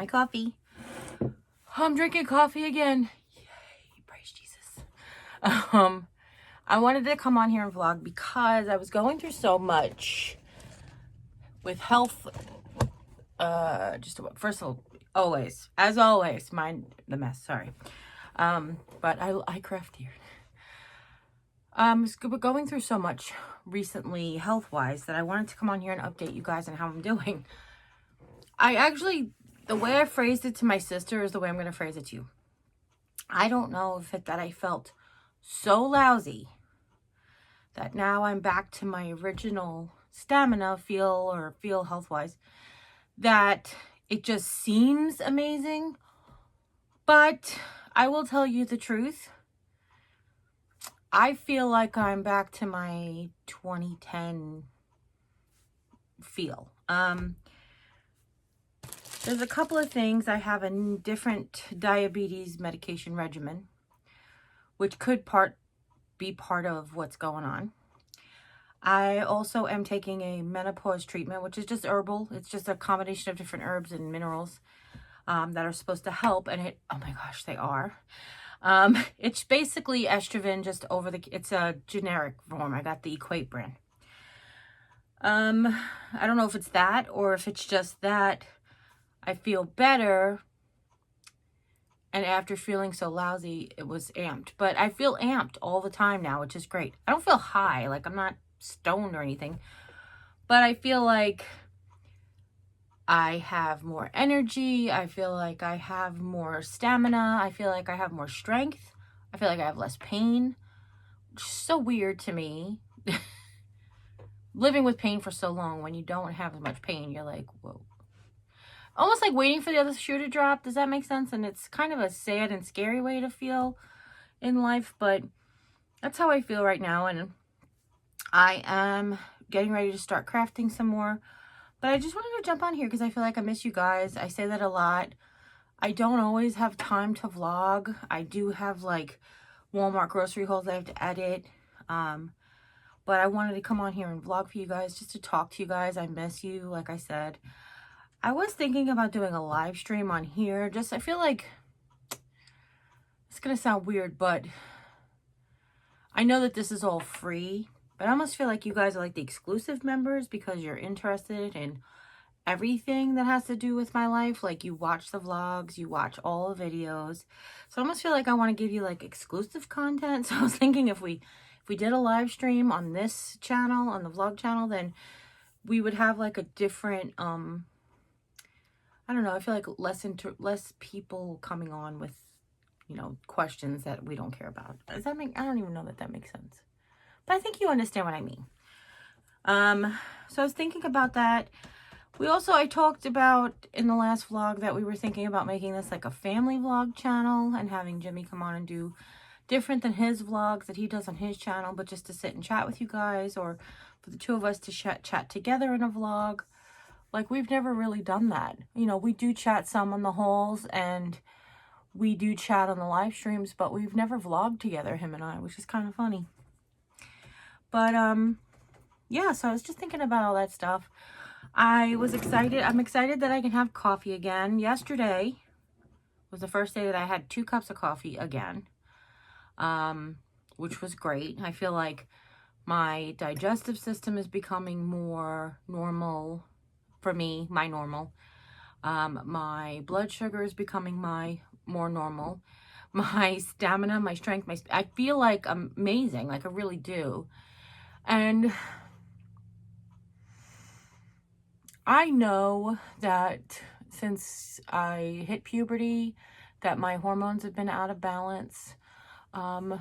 coffee. I'm drinking coffee again. Yay, praise Jesus. I wanted to come on here and vlog because I was going through so much with health. First of all, as always, mind the mess, sorry. But I craft here. Going through so much recently health-wise that I wanted to come on here and update you guys on how I'm doing. The way I phrased it to my sister is the way I'm going to phrase it to you. I don't know that I felt so lousy that now I'm back to my original stamina feel health-wise, that it just seems amazing. But I will tell you the truth. I feel like I'm back to my 2010 feel. There's a couple of things. I have a different diabetes medication regimen, which could be part of what's going on. I also am taking a menopause treatment, which is just herbal. It's just a combination of different herbs and minerals that are supposed to help. And oh my gosh, they are. It's basically estrogen, it's a generic form. I got the Equate brand. I don't know if it's that or if it's just that I feel better. And after feeling so lousy, it was amped. But I feel amped all the time now, which is great. I don't feel high, like I'm not stoned or anything. But I feel like I have more energy. I feel like I have more stamina. I feel like I have more strength. I feel like I have less pain, which is so weird to me. Living with pain for so long, when you don't have as much pain, you're like, whoa. Almost like waiting for the other shoe to drop. Does that make sense? And it's kind of a sad and scary way to feel in life, but that's how I feel right now. And I am getting ready to start crafting some more. But I just wanted to jump on here because I feel like I miss you guys. I say that a lot. I don't always have time to vlog. I do have like Walmart grocery hauls I have to edit. But I wanted to come on here and vlog for you guys, just to talk to you guys. I miss you, like I said. I was thinking about doing a live stream on here. I feel like it's going to sound weird, but I know that this is all free. But I almost feel like you guys are like the exclusive members because you're interested in everything that has to do with my life. Like you watch the vlogs, you watch all the videos. So I almost feel like I want to give you like exclusive content. So I was thinking if we did a live stream on this channel, on the vlog channel, then we would have like a different, I don't know, I feel like less people coming on with, questions that we don't care about. Does that make, I don't even know that makes sense. But I think you understand what I mean. So I was thinking about that. I talked about in the last vlog that we were thinking about making this like a family vlog channel and having Jimmy come on and do different than his vlogs that he does on his channel, but just to sit and chat with you guys, or for the two of us to chat together in a vlog. Like we've never really done that. We do chat some on the hauls and we do chat on the live streams, but we've never vlogged together, him and I, which is kind of funny. But, yeah, so I was just thinking about all that stuff. I was excited. I'm excited that I can have coffee again. Yesterday was the first day that I had 2 cups of coffee again, which was great. I feel like my digestive system is becoming more normal for me, my normal. My blood sugar is becoming more normal. My stamina, my strength, I feel like I'm amazing. Like I really do. And I know that since I hit puberty, that my hormones have been out of balance. I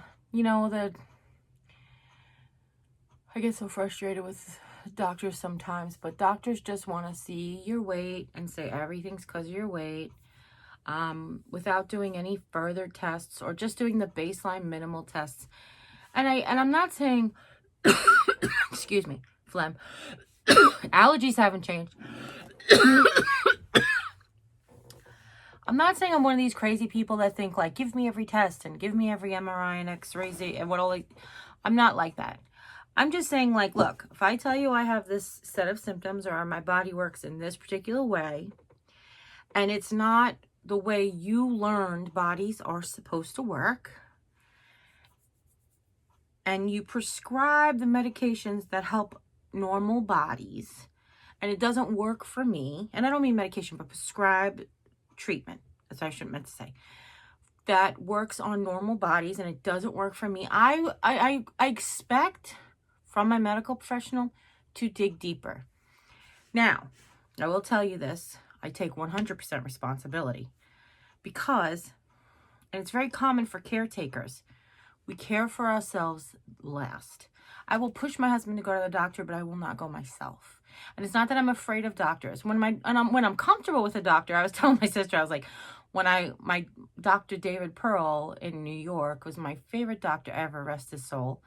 get so frustrated with doctors sometimes, but doctors just want to see your weight and say everything's because of your weight, without doing any further tests or just doing the baseline minimal tests. And I'm not saying excuse me, phlegm. Allergies haven't changed. I'm not saying I'm one of these crazy people that think like, give me every test and give me every MRI and X-rays and I'm not like that. I'm just saying like, look, if I tell you I have this set of symptoms or my body works in this particular way, And it's not the way you learned bodies are supposed to work. And you prescribe the medications that help normal bodies. And it doesn't work for me. And I don't mean medication, but prescribe treatment. That's what I shouldn't meant to say. That works on normal bodies and it doesn't work for me. I expect from my medical professional to dig deeper. Now, I will tell you this. I take 100% responsibility because, and it's very common for caretakers, we care for ourselves last. I will push my husband to go to the doctor, but I will not go myself. And it's not that I'm afraid of doctors. When I'm comfortable with a doctor, I was telling my sister, I was like, my Dr. David Pearl in New York was my favorite doctor ever, rest his soul.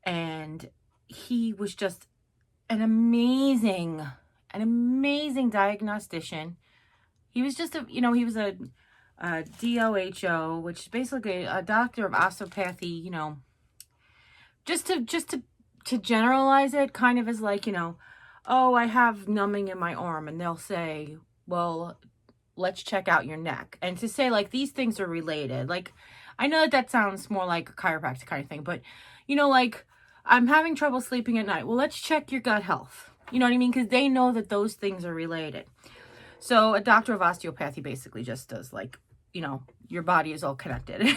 And he was just an amazing diagnostician. He was just he was a DOHO, which is basically a doctor of osteopathy, just to generalize it, kind of as like, oh, I have numbing in my arm, and they'll say, well, let's check out your neck. And to say like these things are related, like I know that sounds more like a chiropractic kind of thing, but like I'm having trouble sleeping at night. Well, let's check your gut health. You know what I mean? Because they know that those things are related. So a doctor of osteopathy basically just does like, your body is all connected.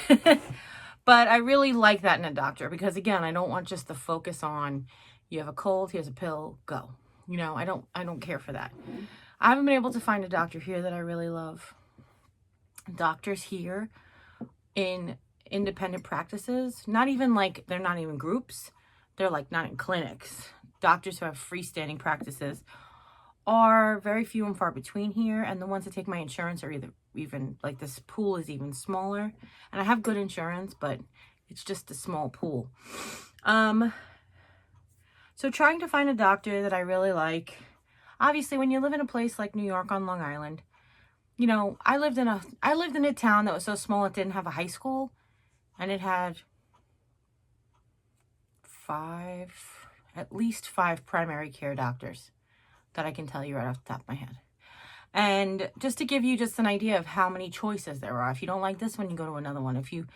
But I really like that in a doctor because, again, I don't want just the focus on you have a cold, here's a pill, go. I don't care for that. I haven't been able to find a doctor here that I really love. Doctors here in independent practices, they're not even groups. They're like not in clinics. Doctors who have freestanding practices are very few and far between here. And the ones that take my insurance are even like this pool is even smaller. And I have good insurance, but it's just a small pool. So trying to find a doctor that I really like. Obviously, when you live in a place like New York on Long Island, I lived in a town that was so small it didn't have a high school, and it had at least five primary care doctors that I can tell you right off the top of my head. And just to give you just an idea of how many choices there are. If you don't like this one, you go to another one. If you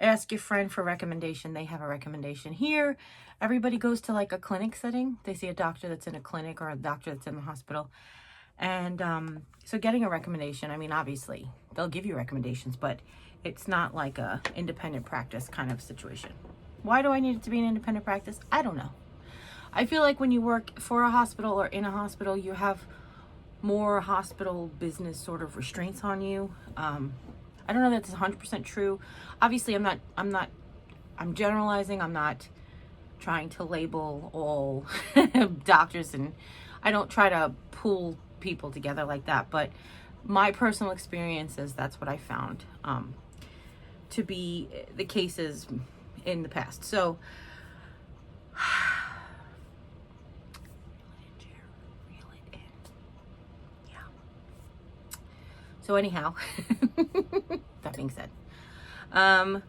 ask your friend for a recommendation, they have a recommendation. Here, everybody goes to like a clinic setting. They see a doctor that's in a clinic or a doctor that's in the hospital. And so getting a recommendation, I mean, obviously, they'll give you recommendations, but it's not like a independent practice kind of situation. Why do I need it to be an independent practice? I don't know. I feel like when you work for a hospital or in a hospital, you have more hospital business sort of restraints on you. I don't know that that's 100% true. Obviously, I'm generalizing. I'm not trying to label all doctors, and I don't try to pull people together like that. But my personal experiences, that's what I found to be the cases in the past. So So anyhow, that being said, I'm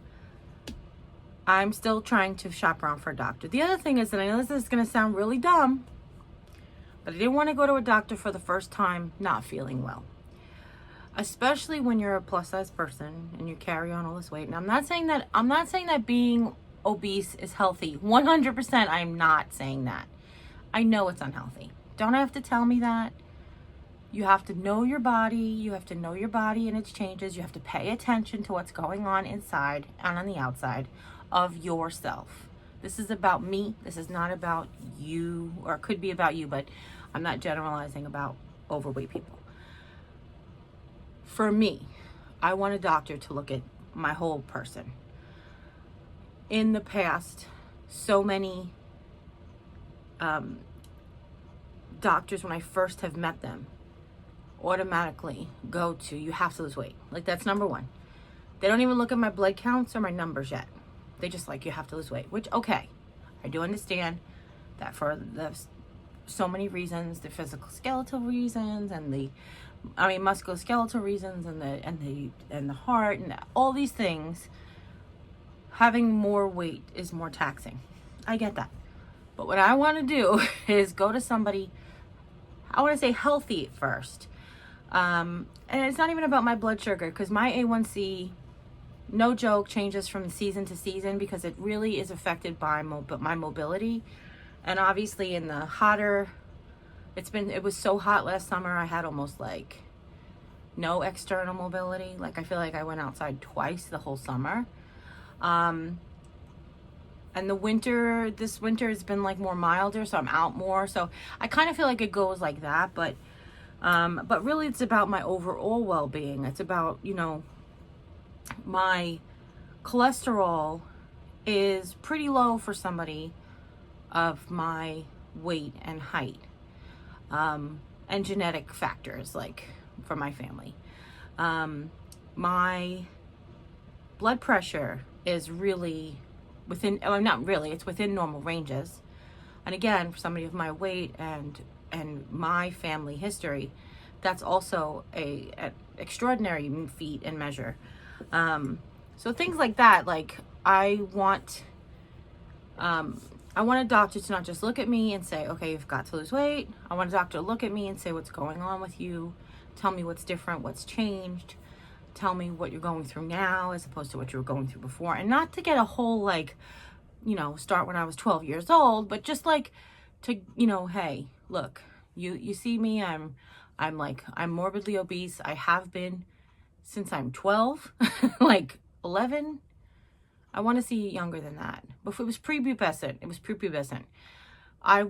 still trying to shop around for a doctor. The other thing is that I know this is going to sound really dumb, but I didn't want to go to a doctor for the first time not feeling well. Especially when you're a plus size person and you carry on all this weight. And I'm not saying that being obese is healthy. 100% I'm not saying that. I know it's unhealthy. Don't have to tell me that. You have to know your body. You have to know your body and its changes. You have to pay attention to what's going on inside and on the outside of yourself. This is about me. This is not about you, or it could be about you, but I'm not generalizing about overweight people. For me, I want a doctor to look at my whole person. In the past, so many doctors, when I first have met them, automatically go to, you have to lose weight. Like, that's number one. They don't even look at my blood counts or my numbers yet. They just like, you have to lose weight, which, okay, I do understand that for so many reasons, the physical skeletal reasons and musculoskeletal reasons and the heart and all these things, having more weight is more taxing. I get that. But what I want to do is go to somebody, I want to say healthy at first. And it's not even about my blood sugar, because my A1C, no joke, changes from season to season because it really is affected by my mobility. And obviously in the hotter, it was so hot last summer, I had almost like no external mobility. Like I feel like I went outside twice the whole summer. And this winter has been like more milder, so I'm out more. So I kind of feel like it goes like that, but really it's about my overall well-being. It's about, you know, my cholesterol is pretty low for somebody of my weight and height, and genetic factors like for my family. My blood pressure is really within, oh, not really, it's within normal ranges. And again, for somebody of my weight and my family history, that's also a extraordinary feat and measure. So things like that, like I want a doctor to not just look at me and say, okay, you've got to lose weight. I want a doctor to look at me and say, what's going on with you? Tell me what's different, what's changed. Tell me what you're going through now as opposed to what you were going through before. And not to get a whole, like, you know, start when I was 12 years old, but just like to, you know, hey, look, you see me, I'm morbidly obese. I have been since I'm 12, like 11. I want to see younger than that. Before it was prepubescent. It was prepubescent. I'm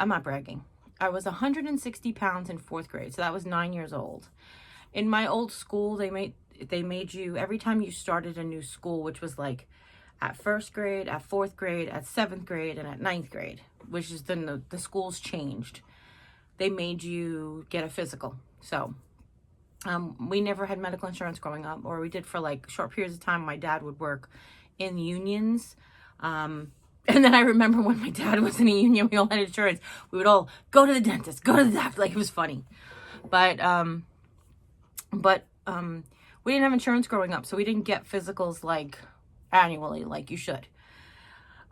not bragging. I was 160 pounds in 4th grade. So that was 9 years old. In my old school, they made you, every time you started a new school, which was like at 1st grade, at 4th grade, at 7th grade, and at 9th grade, which is then the schools changed. They made you get a physical. So we never had medical insurance growing up, or we did for like short periods of time. My dad would work in unions. And then I remember when my dad was in a union, we all had insurance. We would all go to the dentist, go to the doctor. Like, it was funny. But we didn't have insurance growing up, so we didn't get physicals like annually, like you should.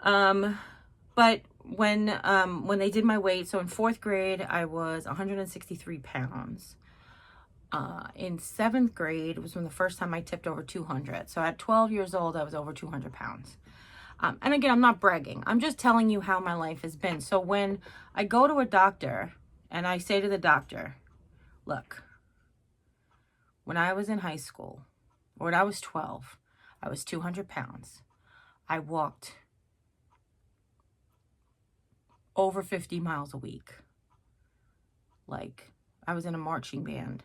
But when they did my weight, so in 4th grade, I was 163 pounds. In 7th grade was when the first time I tipped over 200. So at 12 years old, I was over 200 pounds. And again, I'm not bragging. I'm just telling you how my life has been. So when I go to a doctor and I say to the doctor, look, when I was in high school, or when I was 12, I was 200 pounds. I walked over 50 miles a week. Like, I was in a marching band.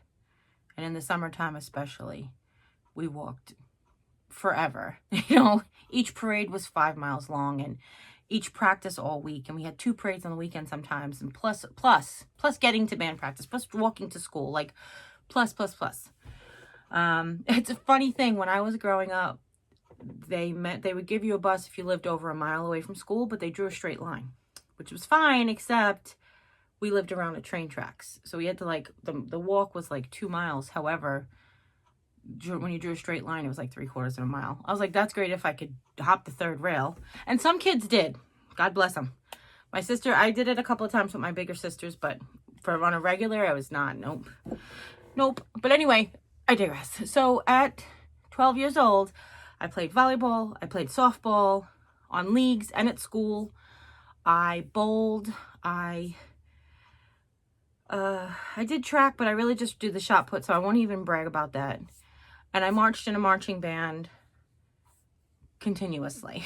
And in the summertime especially, we walked forever. You know, each parade was 5 miles long, and each practice all week. And we had 2 parades on the weekend sometimes, and plus getting to band practice, plus walking to school, like plus. It's a funny thing. When I was growing up, they would give you a bus if you lived over a mile away from school, but they drew a straight line, which was fine, except we lived around the train tracks. So we had to, like, the walk was like 2 miles. However, when you drew a straight line, it was like 3/4 of a mile. I was like, that's great if I could hop the 3rd rail. And some kids did. God bless them. My sister, I did it a couple of times with my bigger sisters, but on a regular, I was not. Nope. But anyway, I digress. So at 12 years old, I played volleyball. I played softball on leagues and at school. I bowled. I did track, but I really just do the shot put, so I won't even brag about that. And I marched in a marching band continuously.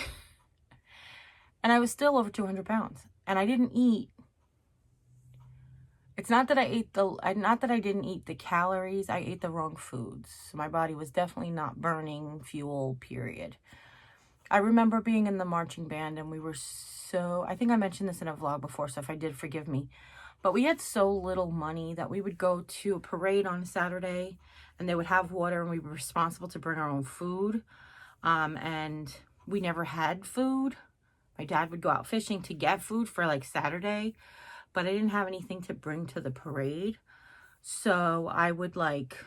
And I was still over 200 pounds. And I didn't eat. It's not that I didn't eat the calories. I ate the wrong foods. My body was definitely not burning fuel, period. I remember being in the marching band, and we were I think I mentioned this in a vlog before, so if I did, forgive me. But we had so little money that we would go to a parade on a Saturday, and they would have water, and we were responsible to bring our own food. And we never had food. My dad would go out fishing to get food for like Saturday, but I didn't have anything to bring to the parade. So I would like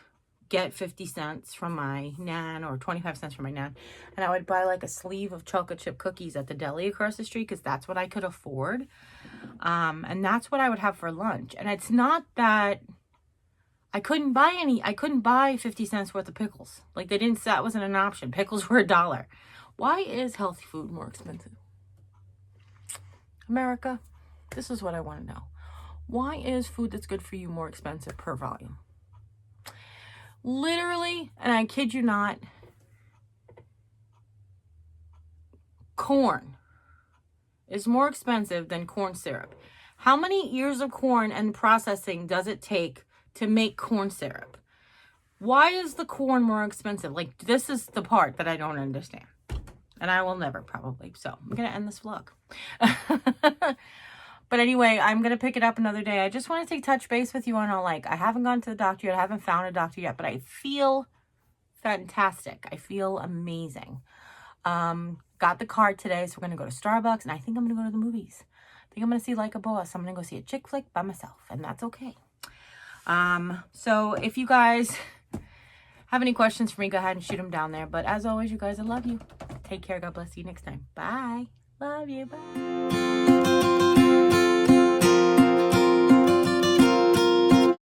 get 50 cents from my nan or 25 cents from my nan, and I would buy like a sleeve of chocolate chip cookies at the deli across the street because that's what I could afford. And that's what I would have for lunch. And it's not that I couldn't buy 50 cents worth of pickles. Like that wasn't an option. Pickles were $1. Why is healthy food more expensive? America, this is what I want to know. Why is food that's good for you more expensive per volume? Literally, and I kid you not, corn is more expensive than corn syrup. How many ears of corn and processing does it take to make corn syrup? Why is the corn more expensive? Like, this is the part that I don't understand. And I will never probably. So I'm going to end this vlog. But anyway, I'm going to pick it up another day. I just want to touch base with you on all, like, I haven't gone to the doctor yet. I haven't found a doctor yet, but I feel fantastic. I feel amazing. Got the card today, so we're going to go to Starbucks, and I think I'm going to go to the movies. I think I'm going to see Like a Boss. I'm going to go see a chick flick by myself, and that's okay. So if you guys have any questions for me, go ahead and shoot them down there. But as always, you guys, I love you. Take care. God bless you next time. Bye. Love you. Bye.